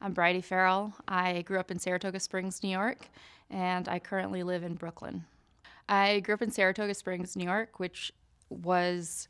I'm Bridie Farrell. I grew up in Saratoga Springs, New York, and I currently live in Brooklyn. I grew up in Saratoga Springs, New York, which is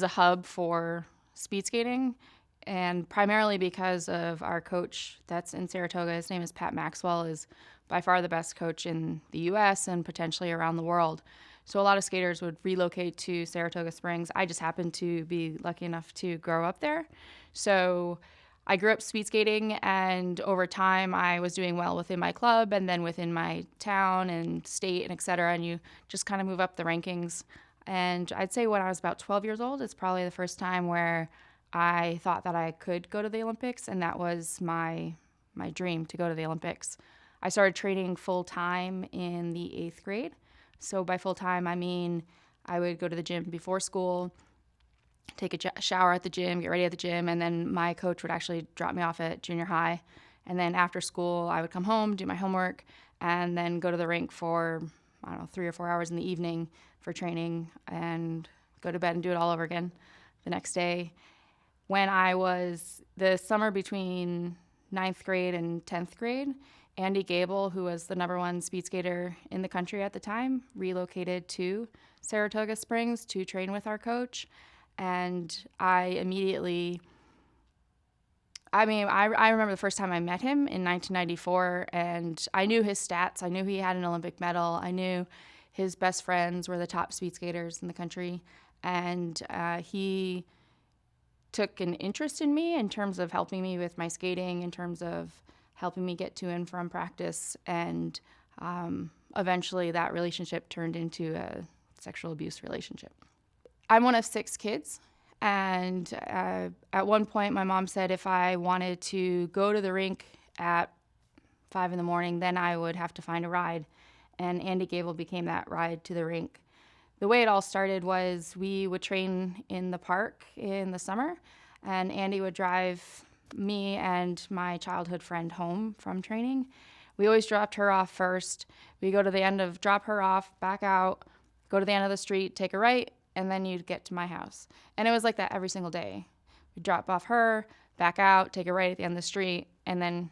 a hub for speed skating, and primarily because of our coach that's in Saratoga. His name is Pat Maxwell, is by far the best coach in the U.S. and potentially around the world. So a lot of skaters would relocate to Saratoga Springs. I just happened to be lucky enough to grow up there. So I grew up speed skating, and over time I was doing well within my club and then within my town and state and et cetera, and you just kind of move up the rankings. And I'd say when I was about 12 years old, it's probably the first time where I thought that I could go to the Olympics, and that was my dream, to go to the Olympics. I started training full-time in the 8th grade. So by full-time, I mean I would go to the gym before school, take a shower at the gym, get ready at the gym, and then my coach would actually drop me off at junior high. And then after school, I would come home, do my homework, and then go to the rink for, 3 or 4 hours in the evening for training, and go to bed and do it all over again the next day. When I was the summer between 9th grade and 10th grade, Andy Gabel, who was the number one speed skater in the country at the time, relocated to Saratoga Springs to train with our coach. And I remember the first time I met him in 1994, and I knew his stats. I knew he had an Olympic medal. I knew his best friends were the top speed skaters in the country. And he took an interest in me in terms of helping me with my skating, in terms of helping me get to and from practice, and eventually that relationship turned into a sexual abuse relationship. I'm one of 6 kids, and at one point my mom said if I wanted to go to the rink at 5 in the morning, then I would have to find a ride, and Andy Gabel became that ride to the rink. The way it all started was we would train in the park in the summer, and Andy would drive me and my childhood friend home from training. We always dropped her off first. We go to the end of, drop her off, back out, go to the end of the street, take a right, and then you'd get to my house. And it was like that every single day. We'd drop off her, back out, take a right at the end of the street, and then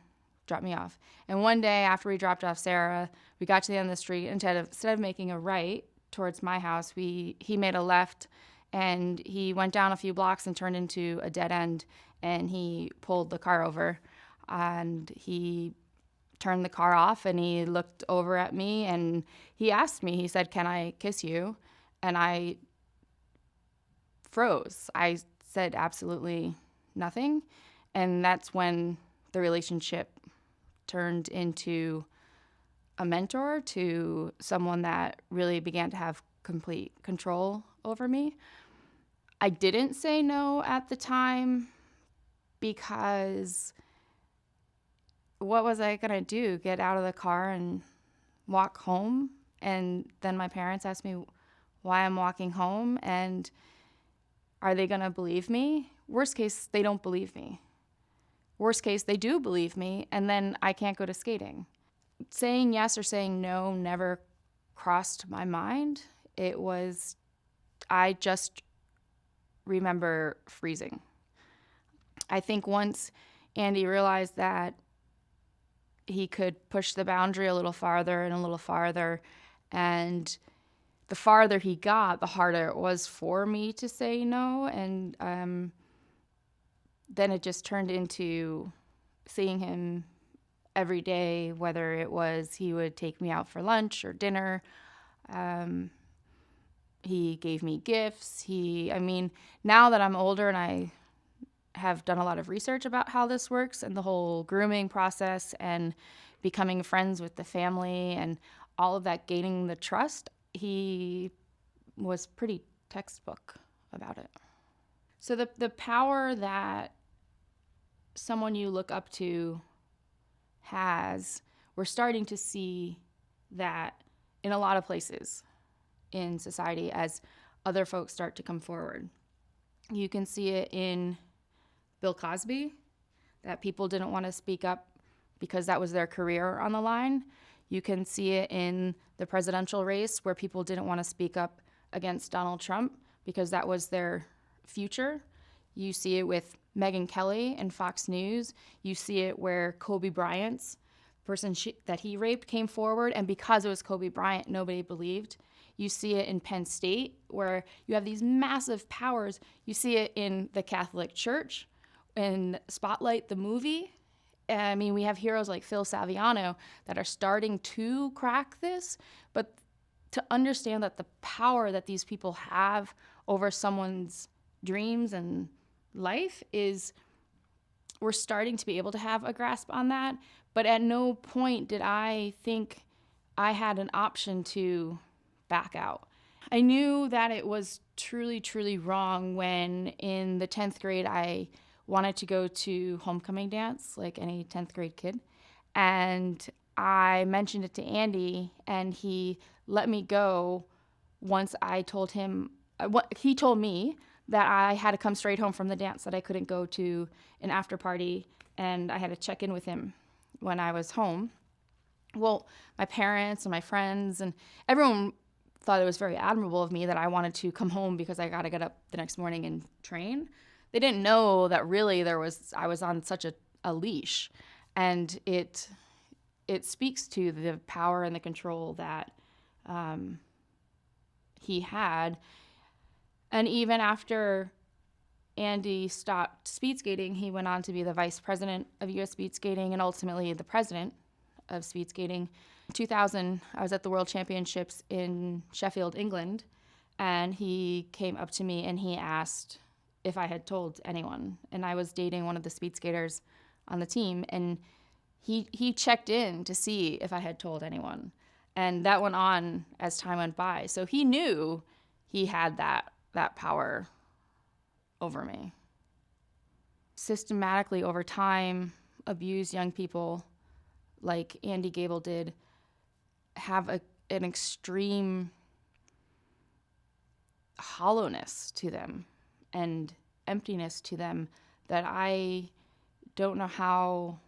drop me off. And one day after we dropped off Sarah, we got to the end of the street. Instead of making a right towards my house, he made a left, and he went down a few blocks and turned into a dead end, and he pulled the car over, and he turned the car off, and he looked over at me, and he asked me, he said, "Can I kiss you?" And I froze. I said absolutely nothing, and that's when the relationship turned into a mentor to someone that really began to have complete control over me. I didn't say no at the time, because what was I going to do? Get out of the car and walk home? And then my parents asked me why I'm walking home, and are they going to believe me? Worst case, they don't believe me. Worst case, they do believe me, and then I can't go to skating. Saying yes or saying no never crossed my mind. I just remember freezing. I think once Andy realized that he could push the boundary a little farther and a little farther, and the farther he got, the harder it was for me to say no. And then it just turned into seeing him every day, whether it was he would take me out for lunch or dinner. He gave me gifts. Now that I'm older and I have done a lot of research about how this works and the whole grooming process and becoming friends with the family and all of that, gaining the trust, he was pretty textbook about it. So the power that someone you look up to has, we're starting to see that in a lot of places in society as other folks start to come forward. You can see it in Bill Cosby, that people didn't want to speak up because that was their career on the line. You can see it in the presidential race, where people didn't want to speak up against Donald Trump because that was their future. You see it with Megyn Kelly and Fox News. You see it where Kobe Bryant's person that he raped came forward, and because it was Kobe Bryant, nobody believed. You see it in Penn State, where you have these massive powers. You see it in the Catholic Church, in Spotlight, the movie. I mean, we have heroes like Phil Saviano that are starting to crack this, but to understand that the power that these people have over someone's dreams and life is, we're starting to be able to have a grasp on that. But at no point did I think I had an option to back out. I knew that it was truly, truly wrong when in the 10th grade I wanted to go to homecoming dance like any 10th grade kid. And I mentioned it to Andy, and he let me go once I told him, he told me that I had to come straight home from the dance, that I couldn't go to an after party, and I had to check in with him when I was home. Well, my parents and my friends and everyone thought it was very admirable of me that I wanted to come home because I got to get up the next morning and train. They didn't know that really I was on such a leash, and it speaks to the power and the control that he had. And even after Andy stopped speed skating, he went on to be the vice president of U.S. Speedskating and ultimately the president of Speedskating. In 2000, I was at the World Championships in Sheffield, England, and he came up to me and he asked if I had told anyone. And I was dating one of the speed skaters on the team, and he checked in to see if I had told anyone. And that went on as time went by. So he knew he had that power over me. Systematically over time, abused young people like Andy Gabel did have an extreme hollowness to them and emptiness to them that I don't know how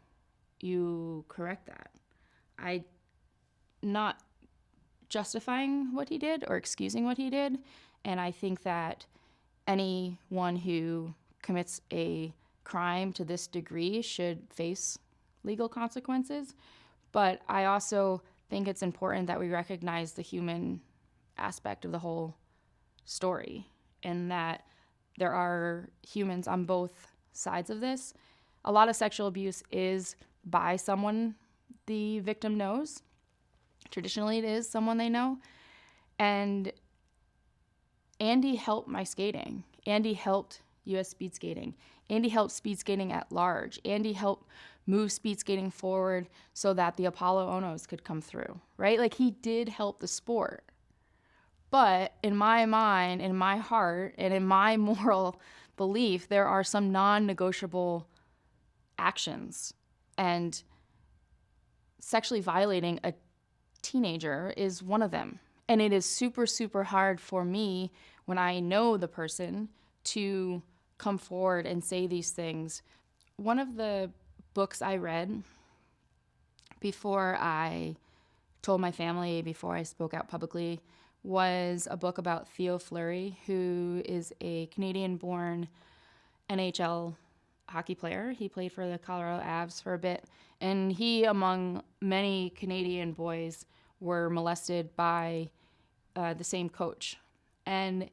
you correct that. I not justifying what he did or excusing what he did, and I think that anyone who commits a crime to this degree should face legal consequences. But I also think it's important that we recognize the human aspect of the whole story, and that there are humans on both sides of this. A lot of sexual abuse is by someone the victim knows. Traditionally, it is someone they know. And Andy helped my skating. Andy helped U.S. speed skating. Andy helped speed skating at large. Andy helped move speed skating forward so that the Apollo Onos could come through, right? Like, he did help the sport. But in my mind, in my heart, and in my moral belief, there are some non-negotiable actions. And sexually violating a teenager is one of them. And it is super, super hard for me when I know the person to come forward and say these things. One of the books I read before I told my family, before I spoke out publicly, was a book about Theo Fleury, who is a Canadian-born NHL hockey player. He played for the Colorado Avs for a bit, and he, among many Canadian boys, were molested by the same coach. And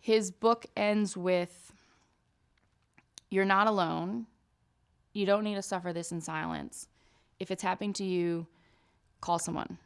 his book ends with, "You're not alone. You don't need to suffer this in silence. If it's happening to you, call someone.